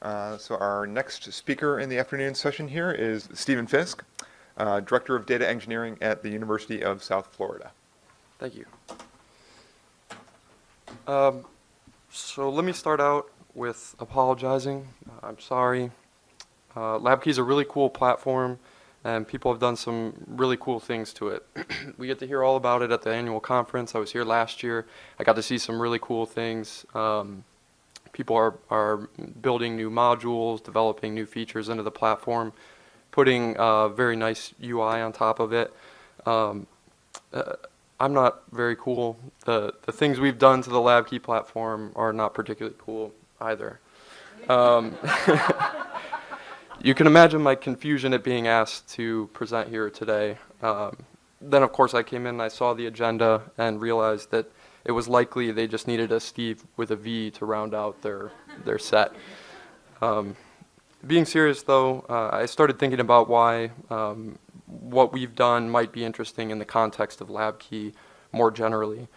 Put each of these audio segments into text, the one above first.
So our next speaker in the afternoon session here is Stephen Fiske, Director of Data Engineering at the University of South Florida. Thank you. So let me start out with apologizing. I'm sorry. LabKey is a really cool platform, and people have done some really cool things to it. We get to hear all about it at the annual conference. I was here last year. I got to see some really cool things. People are building new modules, developing new features into the platform, putting a very nice UI on top of it. I'm not very cool. The things we've done to the LabKey platform are not particularly cool either. You can imagine my confusion at being asked to present here today. Then of course I came in and I saw the agenda and realized that it was likely they just needed a Steve with a V to round out their set. Being serious though, I started thinking about why what we've done might be interesting in the context of LabKey more generally.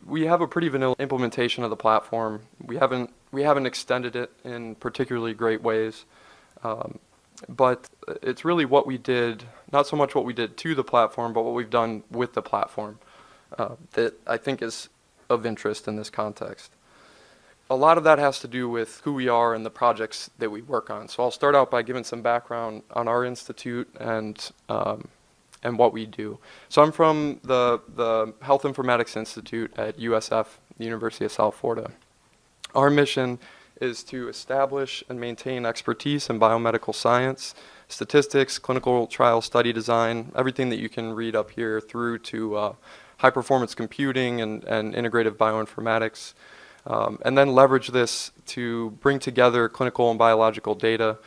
We have a pretty vanilla implementation of the platform. We haven't extended it in particularly great ways, but it's really what we did, not so much what we did to the platform, but what we've done with the platform that I think is of interest in this context. A lot of that has to do with who we are and the projects that we work on. So I'll start out by giving some background on our institute and what we do. So I'm from the Health Informatics Institute at USF, the University of South Florida. Our mission is to establish and maintain expertise in biomedical science, statistics, clinical trial study design, everything that you can read up here through to high-performance computing and integrative bioinformatics, and then leverage this to bring together clinical and biological data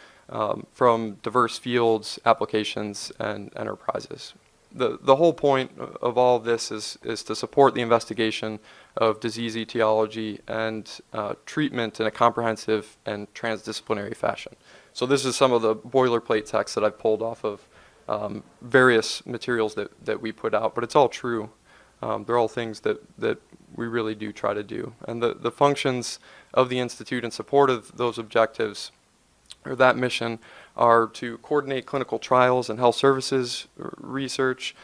from diverse fields, applications, and enterprises. The whole point of all of this is to support the investigation of disease etiology and treatment in a comprehensive and transdisciplinary fashion. So this is some of the boilerplate text that I've pulled off of various materials that we put out, but it's all true. They're all things that we really do try to do. And the functions of the Institute in support of those objectives, or that mission, are to coordinate clinical trials and health services research,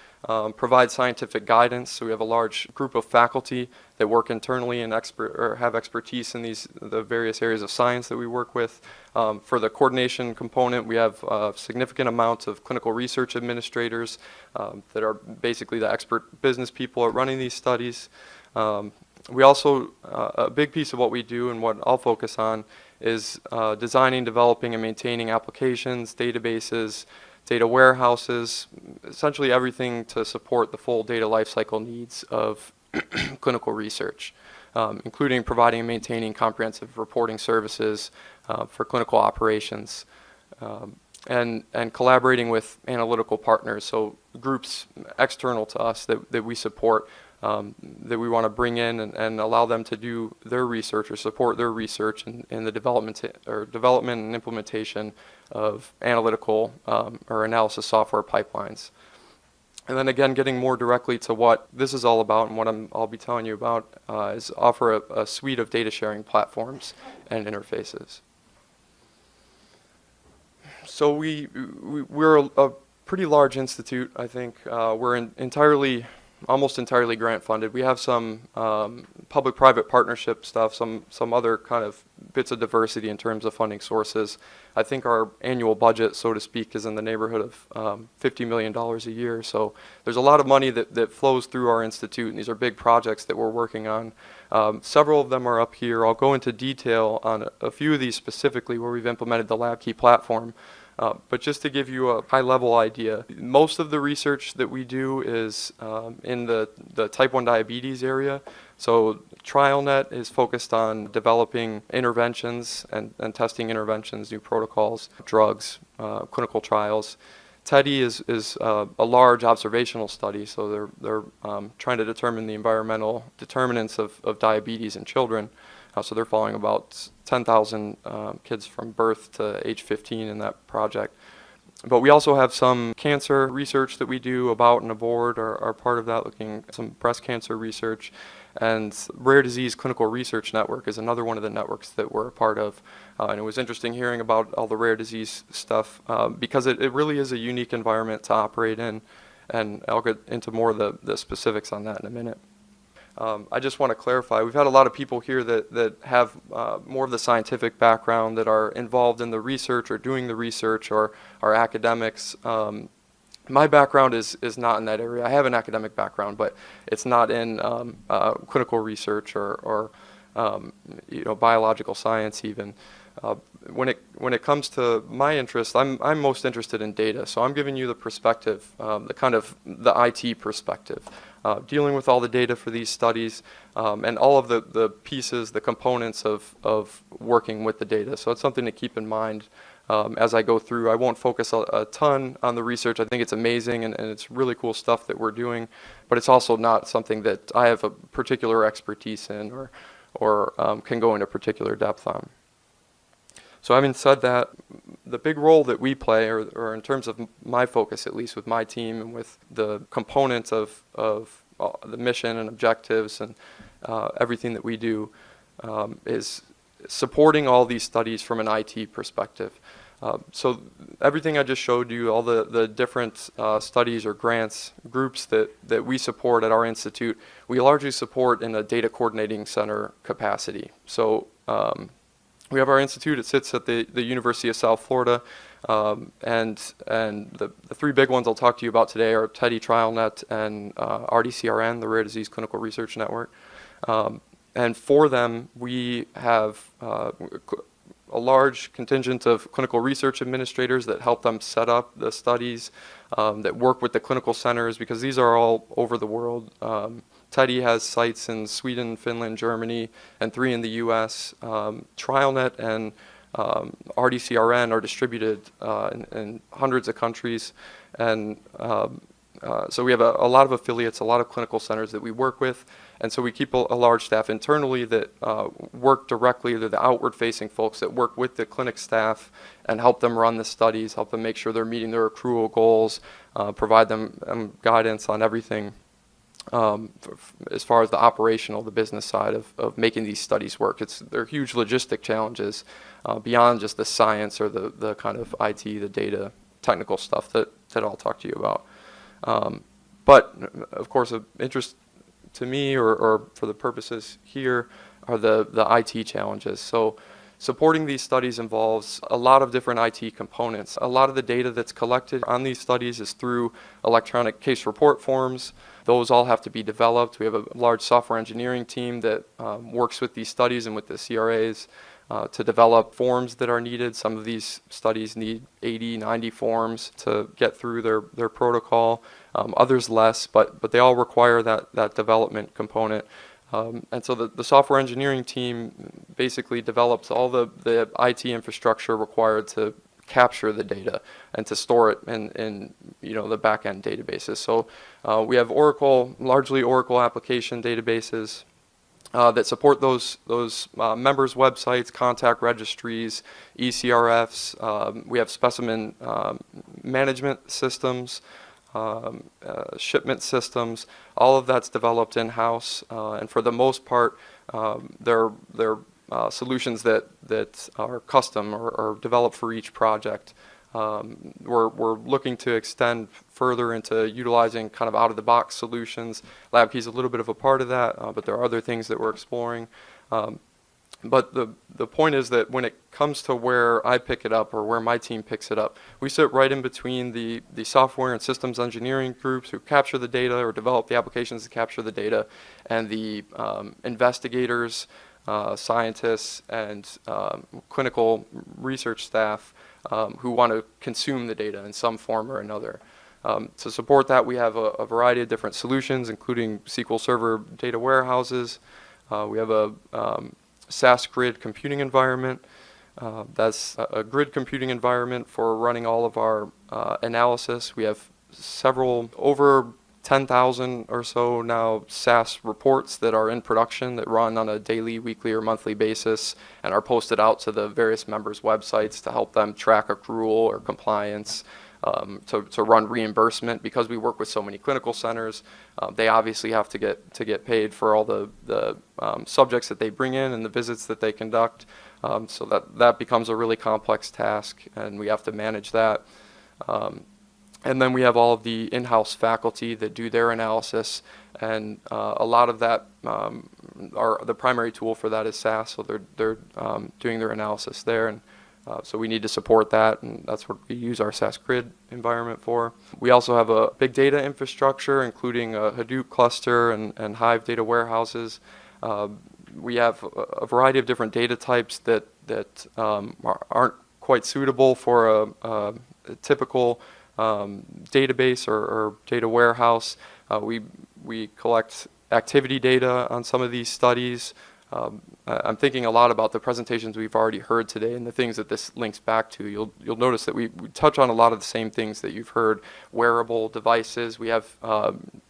provide scientific guidance. So we have a large group of faculty that work internally and have expertise in the various areas of science that we work with. For the coordination component, we have significant amounts of clinical research administrators that are basically the expert business people at running these studies. We also, a big piece of what we do and what I'll focus on is designing, developing, and maintaining applications, databases, data warehouses, essentially everything to support the full data lifecycle needs of clinical research, including providing and maintaining comprehensive reporting services for clinical operations, and collaborating with analytical partners, so groups external to us that we support, that we want to bring in and allow them to do their research or support their research in the development and implementation of analytical or analysis software pipelines. And then again, getting more directly to what this is all about and what I'll be telling you about is offer a suite of data sharing platforms and interfaces. So we're a pretty large institute, I think. We're almost entirely grant funded. We have some public-private partnership stuff, some other kind of bits of diversity in terms of funding sources. I think our annual budget, so to speak, is in the neighborhood of $50 million a year. So there's a lot of money that flows through our institute, and these are big projects that we're working on. Several of them are up here. I'll go into detail on a few of these specifically where we've implemented the LabKey platform. But just to give you a high-level idea, most of the research that we do is in the Type I Diabetes area. So TrialNet is focused on developing interventions and testing interventions, new protocols, drugs, clinical trials. TEDI is a large observational study, so they're trying to determine the environmental determinants of diabetes in children. So they're following about 10,000 kids from birth to age 15 in that project. But we also have some cancer research that we do about and aboard are part of that, looking at some breast cancer research. And Rare Disease Clinical Research Network is another one of the networks that we're a part of. And it was interesting hearing about all the rare disease stuff because it really is a unique environment to operate in. And I'll get into more of the specifics on that in a minute. I just want to clarify, we've had a lot of people here that have more of the scientific background, that are involved in the research or doing the research or are academics. My background is not in that area. I have an academic background, but it's not in clinical research or biological science even. When it comes to my interest, I'm most interested in data. So I'm giving you the perspective, the IT perspective, dealing with all the data for these studies and all of the pieces, the components of working with the data. So it's something to keep in mind as I go through. I won't focus a ton on the research. I think it's amazing and it's really cool stuff that we're doing, but it's also not something that I have a particular expertise in or can go into particular depth on. So having said that, the big role that we play, or in terms of my focus at least with my team and with the components of the mission and objectives and everything that we do, is supporting all these studies from an IT perspective. So everything I just showed you, all the different studies or grants, groups that we support at our institute, we largely support in a data coordinating center capacity. So we have our institute. It sits at the University of South Florida, and the three big ones I'll talk to you about today are Type I TrialNet and RDCRN, the Rare Disease Clinical Research Network. And for them, we have a large contingent of clinical research administrators that help them set up the studies, that work with the clinical centers, because these are all over the world. TEDI has sites in Sweden, Finland, Germany, and 3 in the US. TrialNet and RDCRN are distributed in hundreds of countries. And so we have a lot of affiliates, a lot of clinical centers that we work with. And so we keep a large staff internally that work directly. They're the outward-facing folks that work with the clinic staff and help them run the studies, help them make sure they're meeting their accrual goals, provide them guidance on everything as far as the operational, the business side of making these studies work. They're huge logistic challenges beyond just the science or the kind of IT, the data, technical stuff that I'll talk to you about. But of course, of interest to me or for the purposes here are the IT challenges. So supporting these studies involves a lot of different IT components. A lot of the data that's collected on these studies is through electronic case report forms. Those all have to be developed. We have a large software engineering team that works with these studies and with the CRAs to develop forms that are needed. Some of these studies need 80, 90 forms to get through their protocol. Others less, but they all require that development component. And so the software engineering team basically develops all the IT infrastructure required to capture the data and to store it in the back-end databases. So we have largely Oracle application databases that support those members' websites, contact registries, ECRFs. We have specimen management systems, shipment systems. All of that's developed in-house, and for the most part, they're solutions that are custom or developed for each project. We're looking to extend further into utilizing kind of out-of-the-box solutions. LabKey is a little bit of a part of that, but there are other things that we're exploring. But the point is that when it comes to where I pick it up or where my team picks it up, we sit right in between the software and systems engineering groups who capture the data or develop the applications to capture the data, and the investigators, scientists, and clinical research staff who want to consume the data in some form or another. To support that, we have a variety of different solutions, including SQL Server data warehouses. We have a SAS grid computing environment. That's a grid computing environment for running all of our analysis. We have over 10,000 or so now SAS reports that are in production that run on a daily, weekly, or monthly basis and are posted out to the various members' websites to help them track accrual or compliance, to run reimbursement. Because we work with so many clinical centers, they obviously have to get paid for all the subjects that they bring in and the visits that they conduct. So that becomes a really complex task, and we have to manage that. And then we have all of the in-house faculty that do their analysis, and a lot of that, the primary tool for that is SAS, so they're doing their analysis there, and so we need to support that, and that's what we use our SAS Grid environment for. We also have a big data infrastructure, including a Hadoop cluster and Hive data warehouses. We have a variety of different data types that aren't quite suitable for a typical database or data warehouse. We collect activity data on some of these studies. I'm thinking a lot about the presentations we've already heard today and the things that this links back to. You'll notice that we touch on a lot of the same things that you've heard. Wearable devices. We have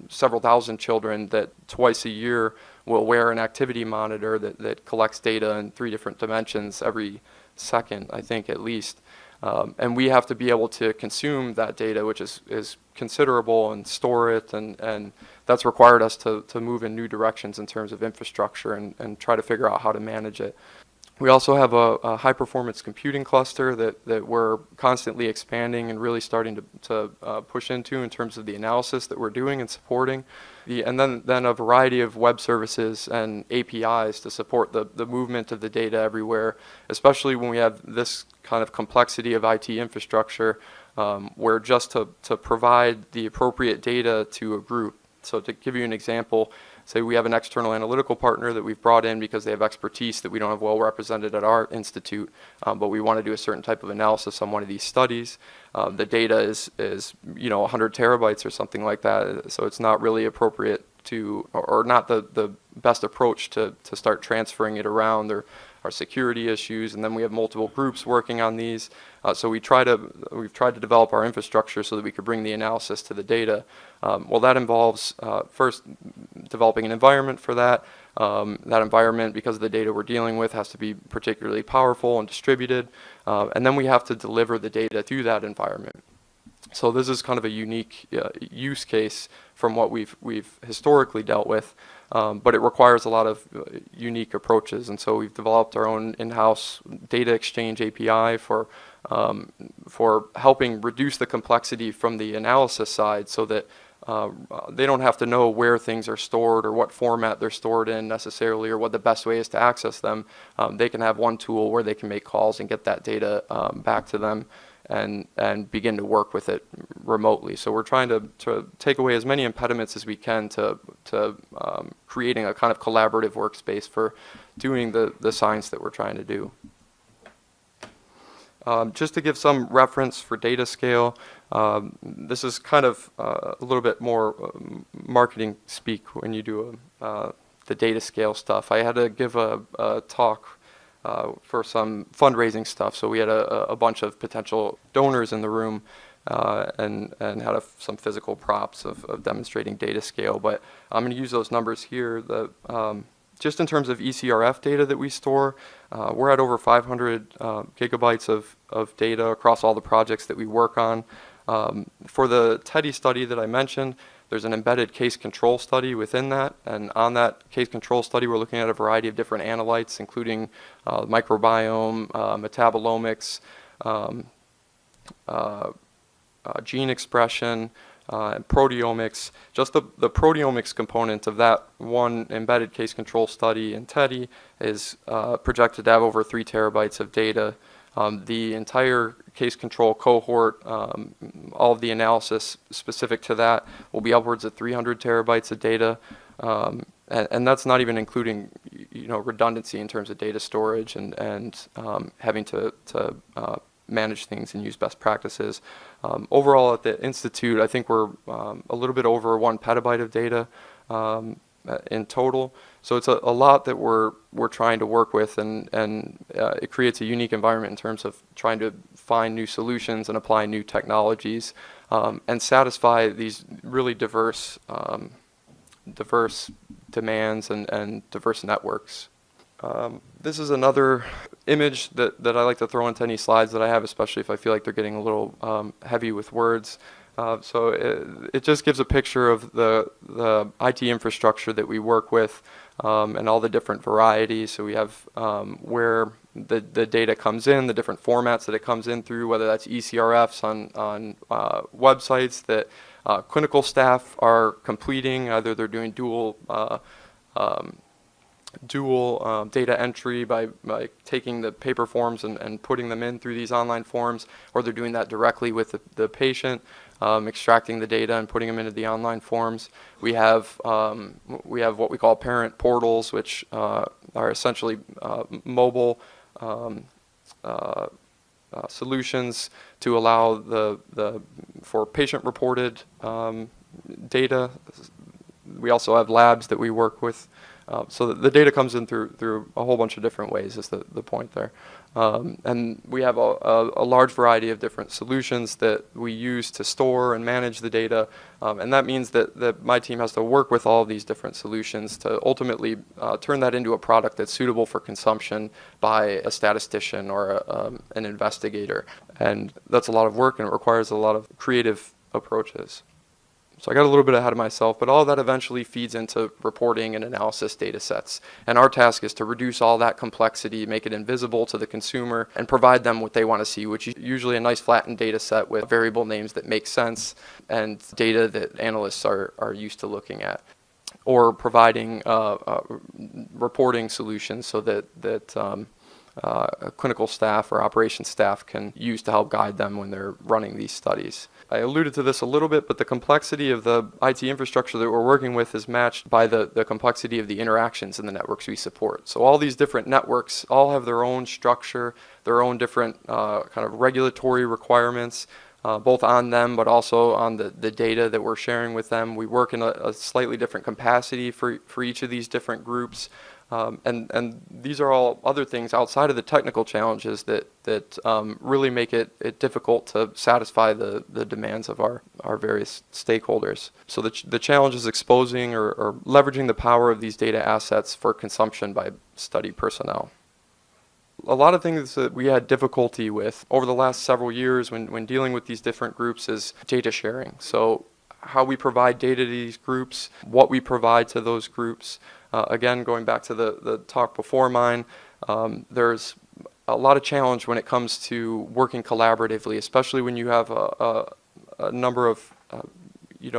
several thousand children that twice a year will wear an activity monitor that collects data in 3 different dimensions every second, I think, at least. And we have to be able to consume that data, which is considerable, and store it, and that's required us to move in new directions in terms of infrastructure and try to figure out how to manage it. We also have a high-performance computing cluster that we're constantly expanding and really starting to push into in terms of the analysis that we're doing and supporting. And then a variety of web services and APIs to support the movement of the data everywhere, especially when we have this kind of complexity of IT infrastructure, where just to provide the appropriate data to a group. So to give you an example, say we have an external analytical partner that we've brought in because they have expertise that we don't have well represented at our institute, but we want to do a certain type of analysis on one of these studies. The data is 100 terabytes or something like that, so it's not really appropriate to, or not the best approach to start transferring it around. There are security issues, and then we have multiple groups working on these. So we've tried to develop our infrastructure so that we could bring the analysis to the data. Well, that involves first developing an environment for that. That environment, because of the data we're dealing with, has to be particularly powerful and distributed. And then we have to deliver the data to that environment. So this is kind of a unique use case from what we've historically dealt with, but it requires a lot of unique approaches. And so we've developed our own in-house data exchange API for helping reduce the complexity from the analysis side, so that they don't have to know where things are stored or what format they're stored in necessarily, or what the best way is to access them. They can have one tool where they can make calls and get that data back to them, and begin to work with it remotely. So we're trying to take away as many impediments as we can to creating a kind of collaborative workspace for doing the science that we're trying to do. Just to give some reference for data scale, this is kind of a little bit more marketing speak when you do the data scale stuff. I had to give a talk for some fundraising stuff, so we had a bunch of potential donors in the room, and had some physical props of demonstrating data scale. But I'm going to use those numbers here. Just in terms of ECRF data that we store, we're at over 500 gigabytes of data across all the projects that we work on. For the TEDI study that I mentioned, there's an embedded case control study within that, and on that case control study we're looking at a variety of different analytes, including microbiome, metabolomics, gene expression, and proteomics. Just the proteomics component of that one embedded case control study in TEDI is projected to have over 3 terabytes of data. The entire case control cohort, all of the analysis specific to that, will be upwards of 300 terabytes of data, and that's not even including redundancy in terms of data storage and having to manage things and use best practices. Overall at the Institute, I think we're a little bit over 1 petabyte of data in total. So it's a lot that we're trying to work with, and it creates a unique environment in terms of trying to find new solutions and apply new technologies, and satisfy these really diverse demands and diverse networks. This is another image that I like to throw into any slides that I have, especially if I feel like they're getting a little heavy with words. So it just gives a picture of the IT infrastructure that we work with and all the different varieties. So we have where the data comes in, the different formats that it comes in through, whether that's ECRFs on websites that clinical staff are completing. Either they're doing dual data entry by taking the paper forms and putting them in through these online forms, or they're doing that directly with the patient, extracting the data and putting them into the online forms. We have what we call parent portals, which are essentially mobile solutions to allow for patient-reported data. We also have labs that we work with. So the data comes in through a whole bunch of different ways is the point there. And we have a large variety of different solutions that we use to store and manage the data. And that means that my team has to work with all of these different solutions to ultimately turn that into a product that's suitable for consumption by a statistician or an investigator. And that's a lot of work, and it requires a lot of creative approaches. So I got a little bit ahead of myself, but all of that eventually feeds into reporting and analysis data sets. And our task is to reduce all that complexity, make it invisible to the consumer, and provide them what they want to see, which is usually a nice flattened data set with variable names that make sense and data that analysts are used to looking at. Or providing reporting solutions so that clinical staff or operations staff can use to help guide them when they're running these studies. I alluded to this a little bit, but the complexity of the IT infrastructure that we're working with is matched by the complexity of the interactions in the networks we support. So all these different networks all have their own structure, their own different kind of regulatory requirements, both on them but also on the data that we're sharing with them. We work in a slightly different capacity for each of these different groups. And these are all other things outside of the technical challenges that really make it difficult to satisfy the demands of our various stakeholders. So the challenge is exposing or leveraging the power of these data assets for consumption by study personnel. A lot of things that we had difficulty with over the last several years when dealing with these different groups is data sharing. So how we provide data to these groups, what we provide to those groups. Again, going back to the talk before mine, there's a lot of challenge when it comes to working collaboratively, especially when you have a number of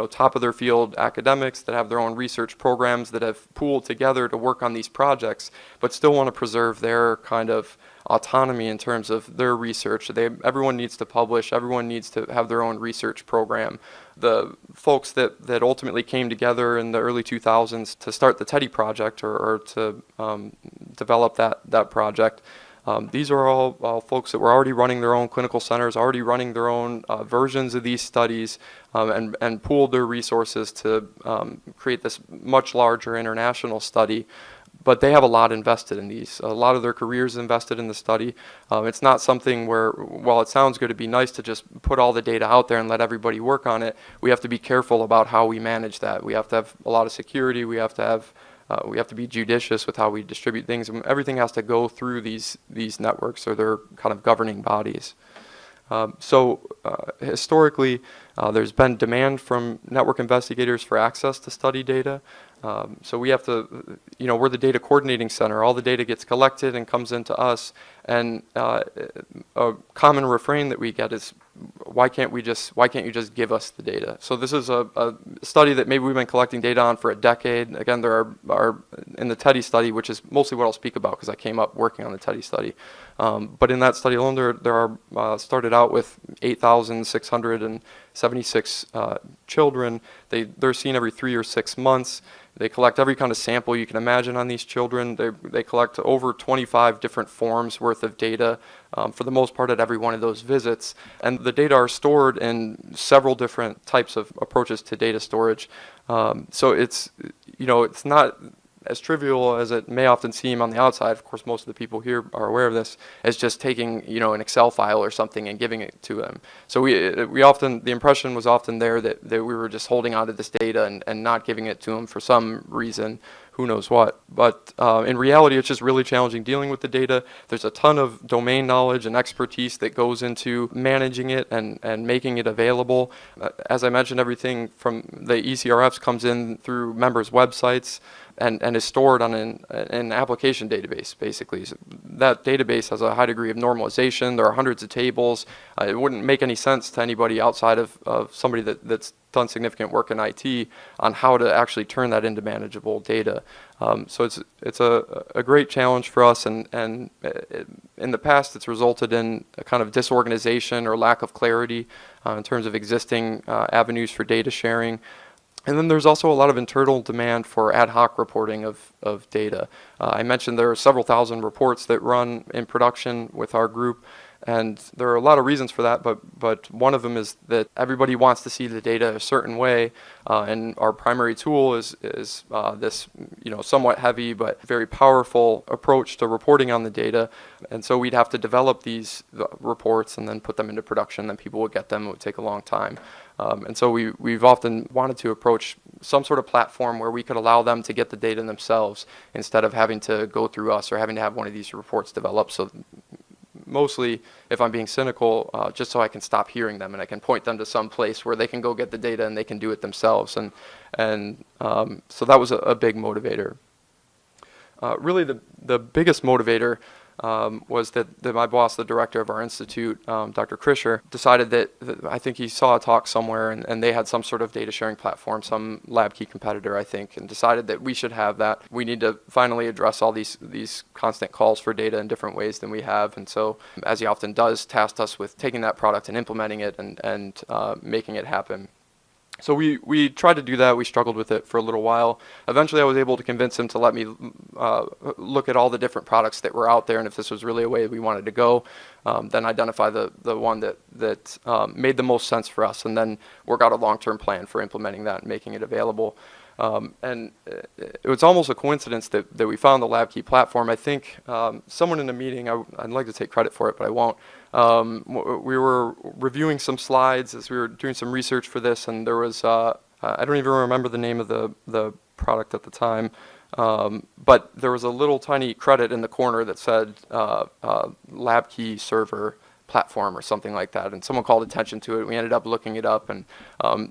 top of their field academics that have their own research programs that have pooled together to work on these projects, but still want to preserve their kind of autonomy in terms of their research. Everyone needs to publish, everyone needs to have their own research program. The folks that ultimately came together in the early 2000s to start the TEDdy project or to develop that project, these are all folks that were already running their own clinical centers, already running their own versions of these studies, and pooled their resources to create this much larger international study. But they have a lot invested in these. A lot of their careers invested in the study. It's not something where, while it sounds good, it'd be nice to just put all the data out there and let everybody work on it. We have to be careful about how we manage that. We have to have a lot of security. We have to be judicious with how we distribute things. And everything has to go through these networks or their kind of governing bodies. Historically, there's been demand from network investigators for access to study data. So we have to, we're the data coordinating center. All the data gets collected and comes into us. And a common refrain that we get is, why can't you just give us the data? So this is a study that maybe we've been collecting data on for a decade. Again, there are in the TEDdy study, which is mostly what I'll speak about because I came up working on the TEDdy study. But in that study alone, there are started out with 8,676 children. They're seen every 3 or 6 months. They collect every kind of sample you can imagine on these children. They collect over 25 different forms worth of data, for the most part at every one of those visits. And the data are stored in several different types of approaches to data storage. So it's not as trivial as it may often seem on the outside. Of course, most of the people here are aware of this, as just taking an Excel file or something and giving it to them. So the impression was often there that we were just holding on to this data and not giving it to them for some reason. who knows what. But in reality, it's just really challenging dealing with the data. There's a ton of domain knowledge and expertise that goes into managing it and making it available. As I mentioned, everything from the ECRFs comes in through members' websites and is stored on an application database, basically. So that database has a high degree of normalization. There are hundreds of tables. It wouldn't make any sense to anybody outside of somebody that's done significant work in IT on how to actually turn that into manageable data. So it's a great challenge for us, and in the past it's resulted in a kind of disorganization or lack of clarity in terms of existing avenues for data sharing. And then there's also a lot of internal demand for ad hoc reporting of data. I mentioned there are several thousand reports that run in production with our group, and there are a lot of reasons for that, but one of them is that everybody wants to see the data a certain way, and our primary tool is this somewhat heavy but very powerful approach to reporting on the data. And so we'd have to develop these reports and then put them into production, then people would get them. It would take a long time. And so we've often wanted to approach some sort of platform where we could allow them to get the data themselves instead of having to go through us or having to have one of these reports developed. So mostly, if I'm being cynical, just so I can stop hearing them and I can point them to some place where they can go get the data and they can do it themselves. And so that was a big motivator. Really, the biggest motivator was that my boss, the director of our institute, Dr. Krischer, decided that I think he saw a talk somewhere and they had some sort of data sharing platform, some LabKey competitor, I think, and decided that we should have that. We need to finally address all these constant calls for data in different ways than we have. And so, as he often does, tasked us with taking that product and implementing it and making it happen. So we tried to do that. We struggled with it for a little while. Eventually, I was able to convince him to let me look at all the different products that were out there, and if this was really a way we wanted to go, then identify the one that made the most sense for us, and then work out a long-term plan for implementing that and making it available. And it was almost a coincidence that we found the LabKey platform. I think someone in a meeting, I'd like to take credit for it, but I won't. We were reviewing some slides as we were doing some research for this, and there was, I don't even remember the name of the product at the time, but there was a little tiny credit in the corner that said LabKey Server Platform or something like that, and someone called attention to it. We ended up looking it up, and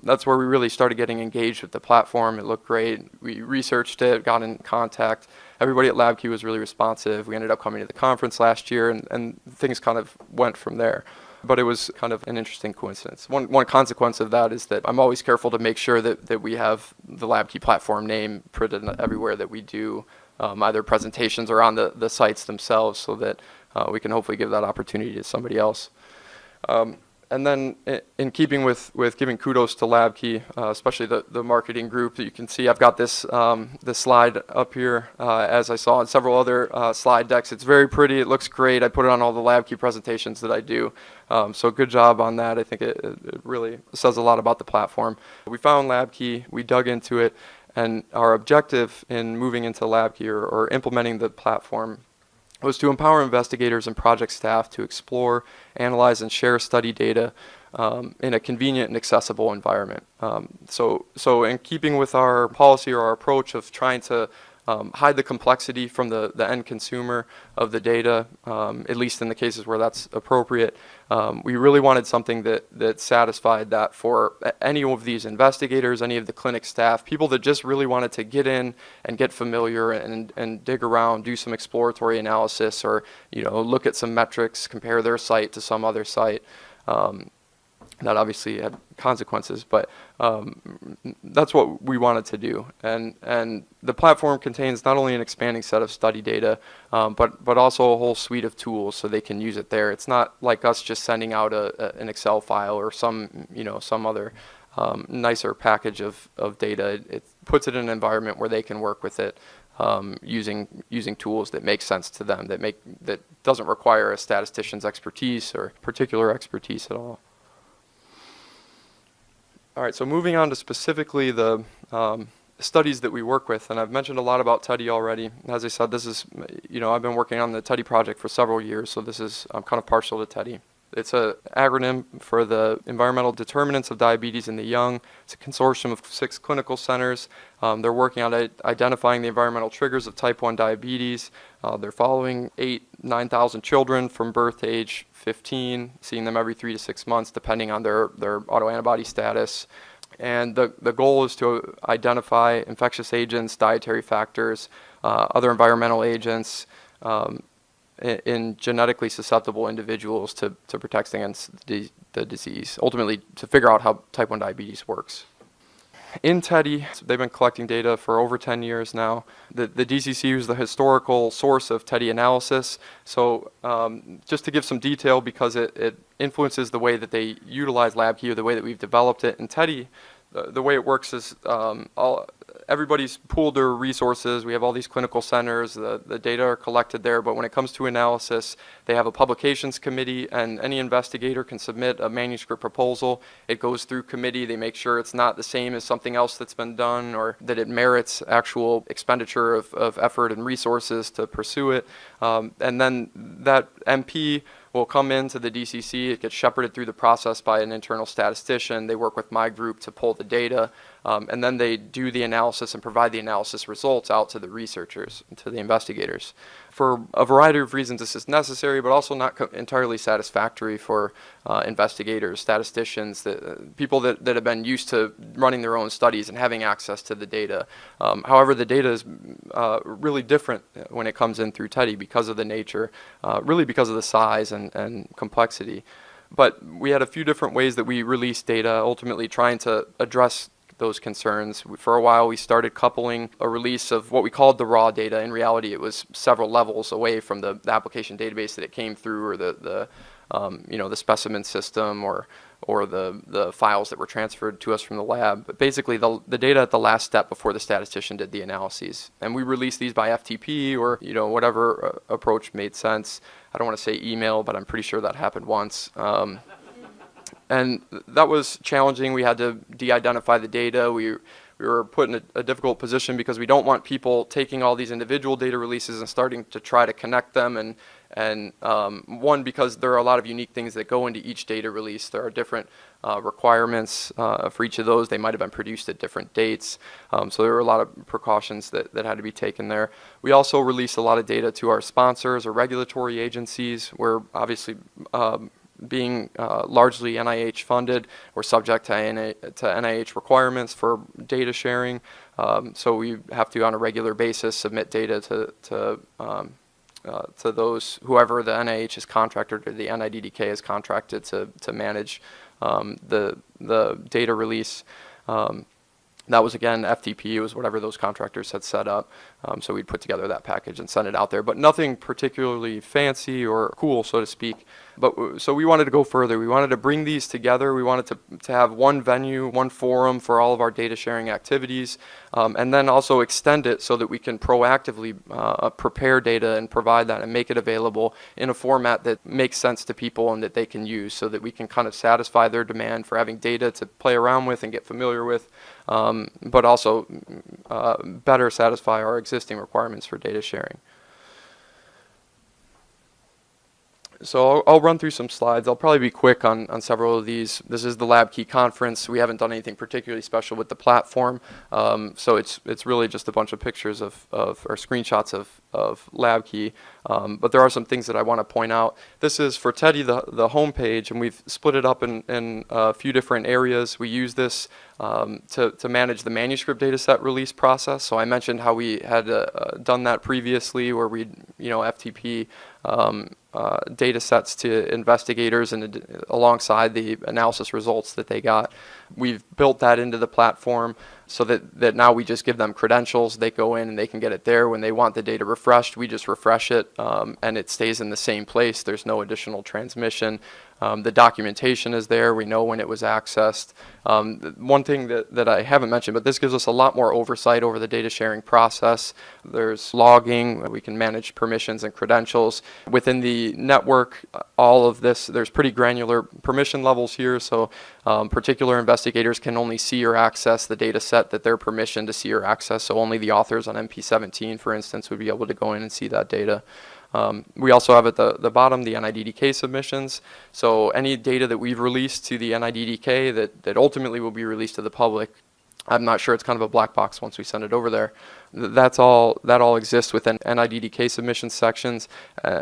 that's where we really started getting engaged with the platform. It looked great. We researched it, got in contact. Everybody at LabKey was really responsive. We ended up coming to the conference last year, and things kind of went from there. But it was kind of an interesting coincidence. One consequence of that is that I'm always careful to make sure that we have the LabKey platform name printed everywhere that we do, either presentations or on the sites themselves, so that we can hopefully give that opportunity to somebody else. And then in keeping with giving kudos to LabKey, especially the marketing group, that you can see I've got this slide up here, as I saw in several other slide decks. It's very pretty. It looks great. I put it on all the LabKey presentations that I do. So good job on that. I think it really says a lot about the platform. We found LabKey. We dug into it. And our objective in moving into LabKey or implementing the platform was to empower investigators and project staff to explore, analyze, and share study data in a convenient and accessible environment. So in keeping with our policy or our approach of trying to hide the complexity from the end consumer of the data, at least in the cases where that's appropriate, we really wanted something that satisfied that for any of these investigators, any of the clinic staff, people that just really wanted to get in and get familiar and dig around, do some exploratory analysis, or look at some metrics, compare their site to some other site. That obviously had consequences, but that's what we wanted to do. And the platform contains not only an expanding set of study data, but also a whole suite of tools so they can use it there. It's not like us just sending out an Excel file or some other nicer package of data. It puts it in an environment where they can work with it, using tools that make sense to them, that doesn't require a statistician's expertise or particular expertise at all. All right, so moving on to specifically the studies that we work with, and I've mentioned a lot about TEDI already. As I said, this is, I've been working on the TEDI project for several years, so I'm kind of partial to TEDI. It's an acronym for the Environmental Determinants of Diabetes in the Young. It's a consortium of 6 clinical centers. They're working on identifying the environmental triggers of type 1 diabetes. They're following 9,000 children from birth to age 15, seeing them every 3 to 6 months, depending on their autoantibody status. And the goal is to identify infectious agents, dietary factors, other environmental agents, in genetically susceptible individuals to protect against the disease, ultimately to figure out how type 1 diabetes works. In TEDI, they've been collecting data for over 10 years now. The DCC is the historical source of TEDI analysis. So just to give some detail, because it influences the way that they utilize LabKey or the way that we've developed it. In TEDI, the way it works is everybody's pooled their resources. We have all these clinical centers. The data are collected there, but when it comes to analysis, they have a publications committee, and any investigator can submit a manuscript proposal. It goes through committee. They make sure it's not the same as something else that's been done, or that it merits actual expenditure of effort and resources to pursue it. And then that MP will come into the DCC. It gets shepherded through the process by an internal statistician. They work with my group to pull the data, and then they do the analysis and provide the analysis results out to the researchers, to the investigators. For a variety of reasons, this is necessary, but also not entirely satisfactory for investigators, statisticians, people that have been used to running their own studies and having access to the data. However, the data is really different when it comes in through TEDI because of the nature, really because of the size and complexity. But we had a few different ways that we released data, ultimately trying to address those concerns. For a while, we started coupling a release of what we called the raw data. In reality, it was several levels away from the application database that it came through, or the specimen system, or the files that were transferred to us from the lab. But basically, the data at the last step before the statistician did the analyses. And we released these by FTP, or whatever approach made sense. I don't want to say email, but I'm pretty sure that happened once. And that was challenging. We had to de-identify the data. We were put in a difficult position because we don't want people taking all these individual data releases and starting to try to connect them. And one, because there are a lot of unique things that go into each data release. There are different requirements for each of those. They might have been produced at different dates. So there were a lot of precautions that had to be taken there. We also released a lot of data to our sponsors or regulatory agencies. We're obviously being largely NIH funded, we're subject to NIH requirements for data sharing. So we have to, on a regular basis, submit data to those, whoever the NIH is contracted or the NIDDK is contracted to manage the data release. That was, again, FTP. It was whatever those contractors had set up. So we'd put together that package and send it out there. But nothing particularly fancy or cool, so to speak. So we wanted to go further. We wanted to bring these together. We wanted to have one venue, one forum for all of our data sharing activities, and then also extend it so that we can proactively prepare data and provide that and make it available in a format that makes sense to people and that they can use, so that we can kind of satisfy their demand for having data to play around with and get familiar with, but also better satisfy our existing requirements for data sharing. So I'll run through some slides. I'll probably be quick on several of these. This is the LabKey conference. We haven't done anything particularly special with the platform. So it's really just a bunch of pictures or screenshots of LabKey. But there are some things that I want to point out. This is for TEDI, the homepage, and we've split it up in a few different areas. We use this to manage the manuscript data set release process. So I mentioned how we had done that previously, where we'd FTP data sets to investigators and alongside the analysis results that they got. We've built that into the platform so that now we just give them credentials. They go in and they can get it there. When they want the data refreshed, we just refresh it and it stays in the same place. There's no additional transmission. The documentation is there. We know when it was accessed. One thing that I haven't mentioned, but this gives us a lot more oversight over the data sharing process. There's logging. We can manage permissions and credentials. Within the network, all of this, there's pretty granular permission levels here. So particular investigators can only see or access the data set that they're permissioned to see or access. So only the authors on MP17, for instance, would be able to go in and see that data. We also have at the bottom the NIDDK submissions. So any data that we've released to the NIDDK that ultimately will be released to the public, I'm not sure, it's kind of a black box once we send it over there. That all exists within NIDDK submission sections.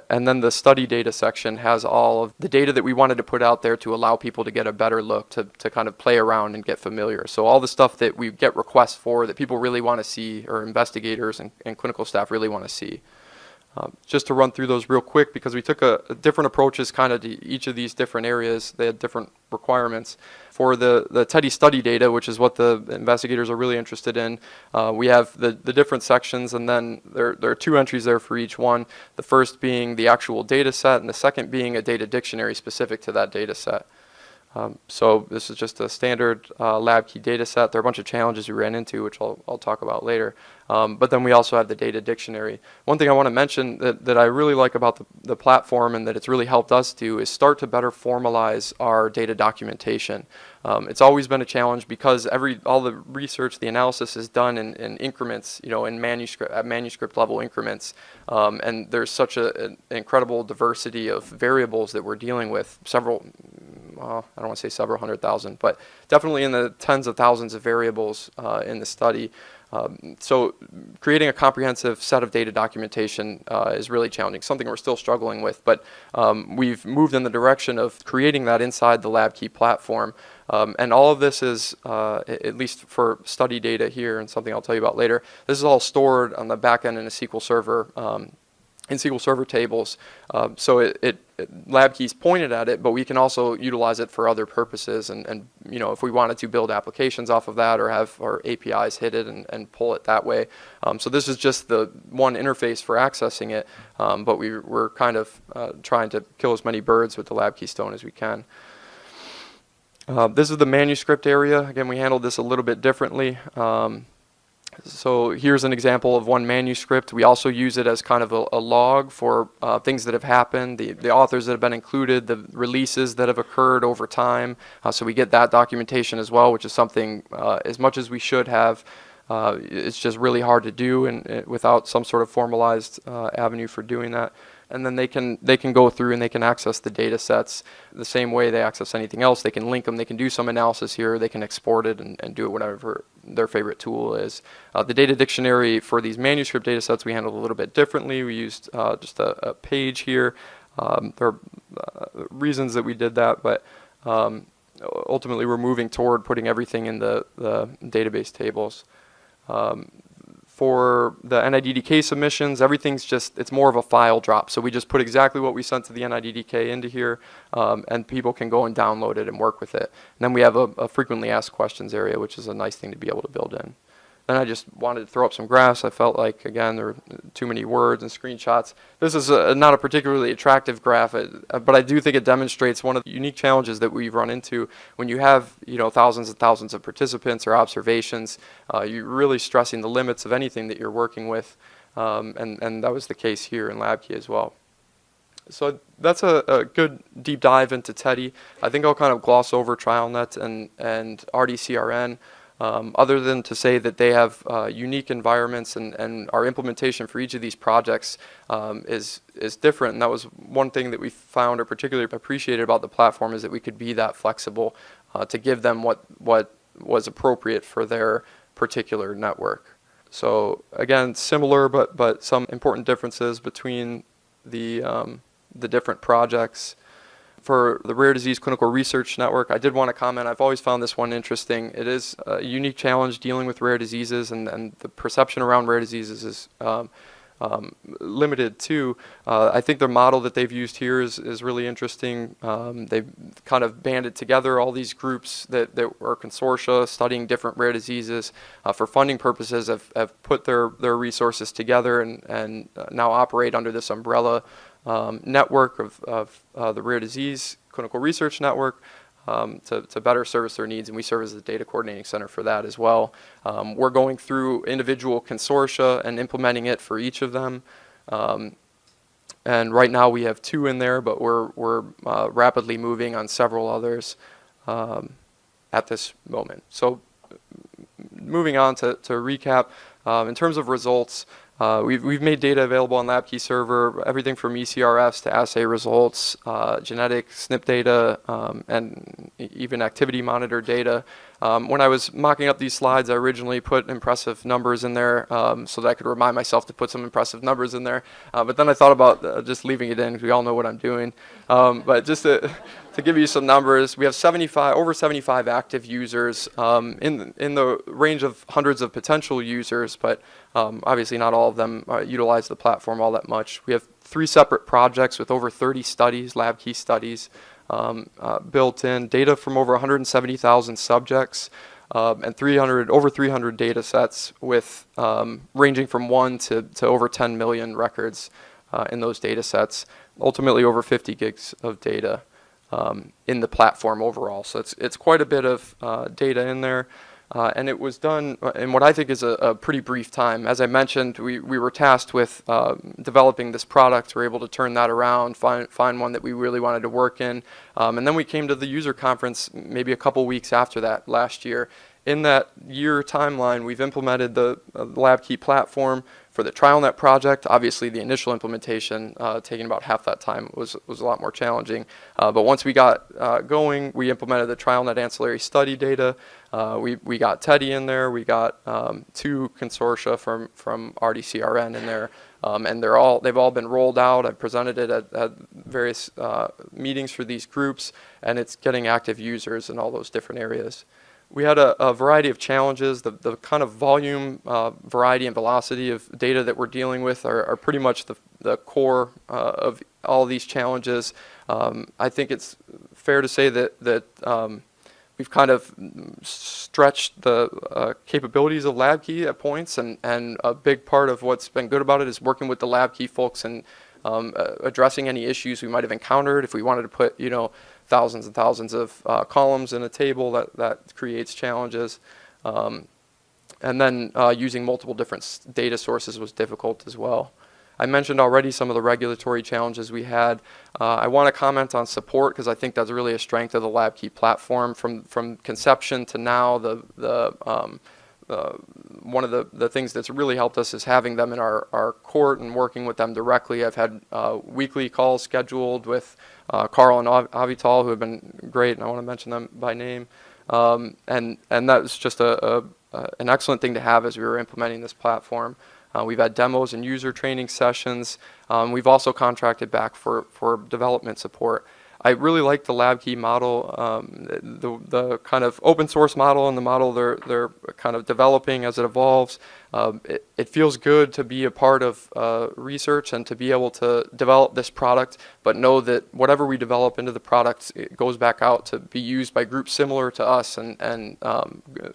And then the study data section has all of the data that we wanted to put out there to allow people to get a better look, to kind of play around and get familiar. So all the stuff that we get requests for that people really want to see, or investigators and clinical staff really want to see. Just to run through those real quick, because we took a different approaches kind of to each of these different areas. They had different requirements. For the TEDdy study data, which is what the investigators are really interested in, we have the different sections, and then there are 2 entries there for each one. The first being the actual data set, and the second being a data dictionary specific to that data set. So this is just a standard LabKey data set. There are a bunch of challenges we ran into, which I'll talk about later. But then we also have the data dictionary. One thing I want to mention that I really like about the platform, and that it's really helped us do, is start to better formalize our data documentation. It's always been a challenge because all the research, the analysis is done in increments, in manuscript level increments. And there's such an incredible diversity of variables that we're dealing with. I don't want to say several 100,000, but definitely in the tens of thousands of variables in the study. So creating a comprehensive set of data documentation is really challenging, something we're still struggling with, but we've moved in the direction of creating that inside the LabKey platform. And all of this is, at least for study data here, and something I'll tell you about later, this is all stored on the back end in a SQL Server, in SQL Server tables. So LabKey's pointed at it, but we can also utilize it for other purposes. And if we wanted to build applications off of that, or have our APIs hit it and pull it that way. So this is just the one interface for accessing it, but we're kind of trying to kill as many birds with the LabKey stone as we can. This is the manuscript area. Again, we handled this a little bit differently. So here's an example of one manuscript. We also use it as kind of a log for things that have happened, the authors that have been included, the releases that have occurred over time. So we get that documentation as well, which is something, as much as we should have, it's just really hard to do and without some sort of formalized avenue for doing that. And then they can go through and they can access the data sets the same way they access anything else. They can link them, they can do some analysis here, they can export it and do it whatever their favorite tool is. The data dictionary for these manuscript data sets we handled a little bit differently. We used just a page here. There are reasons that we did that, but ultimately we're moving toward putting everything in the database tables. For the NIDDK submissions, everything's it's more of a file drop. So we just put exactly what we sent to the NIDDK into here, and people can go and download it and work with it. And then we have a frequently asked questions area, which is a nice thing to be able to build in. Then I just wanted to throw up some graphs. I felt like, again, there were too many words and screenshots. This is not a particularly attractive graph, but I do think it demonstrates one of the unique challenges that we've run into when you have thousands and thousands of participants or observations. You're really stressing the limits of anything that you're working with, and that was the case here in LabKey as well. So that's a good deep dive into TEDdy. I think I'll kind of gloss over TrialNet and RDCRN. Other than to say that they have unique environments and our implementation for each of these projects is different. And that was one thing that we found or particularly appreciated about the platform, is that we could be that flexible to give them what was appropriate for their particular network. So again, similar but some important differences between the different projects. For the Rare Disease Clinical Research Network, I did want to comment, I've always found this one interesting. It is a unique challenge dealing with rare diseases, and the perception around rare diseases is limited too. I think the model that they've used here is really interesting. They've kind of banded together all these groups that are consortia studying different rare diseases for funding purposes, have put their resources together and now operate under this umbrella network of the Rare Disease Clinical Research Network to better service their needs, and we serve as the data coordinating center for that as well. We're going through individual consortia and implementing it for each of them. And right now we have 2 in there, but we're rapidly moving on several others at this moment. So moving on to recap, in terms of results, We've made data available on LabKey Server, everything from ECRS to assay results, genetic SNP data, and even activity monitor data. When I was mocking up these slides, I originally put impressive numbers in there so that I could remind myself to put some impressive numbers in there. But then I thought about just leaving it in because we all know what I'm doing. But just to give you some numbers, we have over 75 active users in the range of hundreds of potential users, but obviously not all of them utilize the platform all that much. We have 3 separate projects with over 30 studies, LabKey studies, built in, data from over 170,000 subjects, and over 300 data sets with ranging from 1 to over 10 million records in those data sets, ultimately over 50 gigs of data in the platform overall. So it's quite a bit of data in there. And it was done in what I think is a pretty brief time. As I mentioned, we were tasked with developing this product. We were able to turn that around, find one that we really wanted to work in. And then we came to the user conference maybe a couple weeks after that last year. In that year timeline, we've implemented the LabKey platform for the TrialNet project. Obviously, the initial implementation, taking about half that time, was a lot more challenging. But once we got going, we implemented the TrialNet ancillary study data. We got TEDdy in there. We got 2 consortia from RDCRN in there. And they've all been rolled out. I've presented it at various meetings for these groups, and it's getting active users in all those different areas. We had a variety of challenges. The kind of volume, variety, and velocity of data that we're dealing with are pretty much the core of all these challenges. I think it's fair to say that we've kind of stretched the capabilities of LabKey at points, and a big part of what's been good about it is working with the LabKey folks and addressing any issues we might have encountered. If we wanted to put, thousands and thousands of columns in a table, that creates challenges. And then using multiple different data sources was difficult as well. I mentioned already some of the regulatory challenges we had. I want to comment on support because I think that's really a strength of the LabKey platform. From conception to now, one of the things that's really helped us is having them in our court and working with them directly. I've had weekly calls scheduled with Carl and Avital, who have been great, and I want to mention them by name. And that was just an excellent thing to have as we were implementing this platform. We've had demos and user training sessions. We've also contracted back for development support. I really like the LabKey model, the kind of open source model and the model they're kind of developing as it evolves. It feels good to be a part of research and to be able to develop this product, but know that whatever we develop into the product, it goes back out to be used by groups similar to us and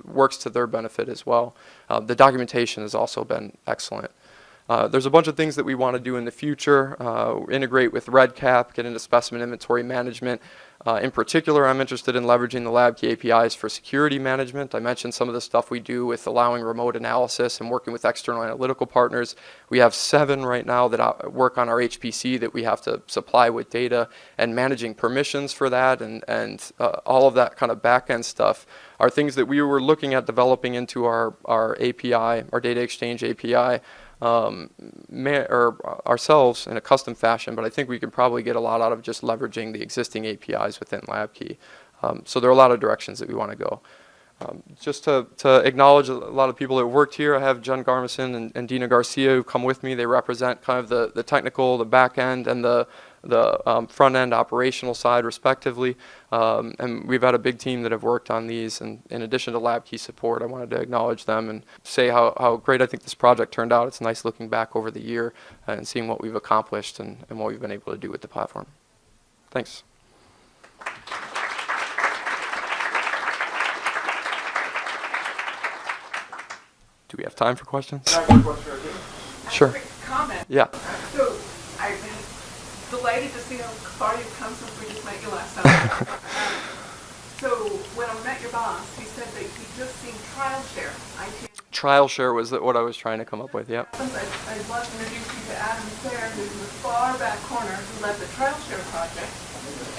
works to their benefit as well. The documentation has also been excellent. There's a bunch of things that we want to do in the future, integrate with REDCap, get into specimen inventory management. In particular, I'm interested in leveraging the LabKey APIs for security management. I mentioned some of the stuff we do with allowing remote analysis and working with external analytical partners. We have 7 right now that work on our HPC that we have to supply with data, and managing permissions for that and all of that kind of back-end stuff are things that we were looking at developing into our API, our data exchange API, or ourselves in a custom fashion, but I think we can probably get a lot out of just leveraging the existing APIs within LabKey. So there are a lot of directions that we want to go. Just to acknowledge a lot of people that worked here, I have Jen Garmison and Dina Garcia who come with me. They represent kind of the technical, the back end, and the front end operational side respectively. And we've had a big team that have worked on these, and in addition to LabKey support, I wanted to acknowledge them and say how great I think this project turned out. It's nice looking back over the year and seeing what we've accomplished and what we've been able to do with the platform. Thanks. Do we have time for questions? Sure. Quick comment. Yeah. So I'm delighted to see how far you've come since we just met you last time. So when I met your boss, he said that he'd just seen TrialShare. TrialShare was what I was trying to come up with. Yep. I'd love to introduce you to Adam Sayre, who's in the far back corner, who led the TrialShare project,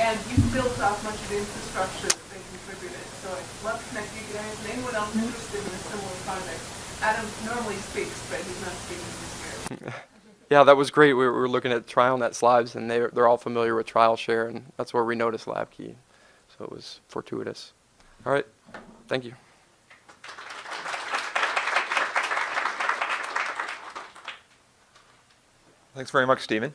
and you built off much of the infrastructure that they contributed. So I'd love to connect you guys and anyone else interested in a similar project. Adam normally speaks, but he's not speaking this year. Yeah, that was great. We were looking at TrialNet slides, and they're all familiar with TrialShare, and that's where we noticed LabKey. So it was fortuitous. All right, thank you. Thanks very much, Stephen.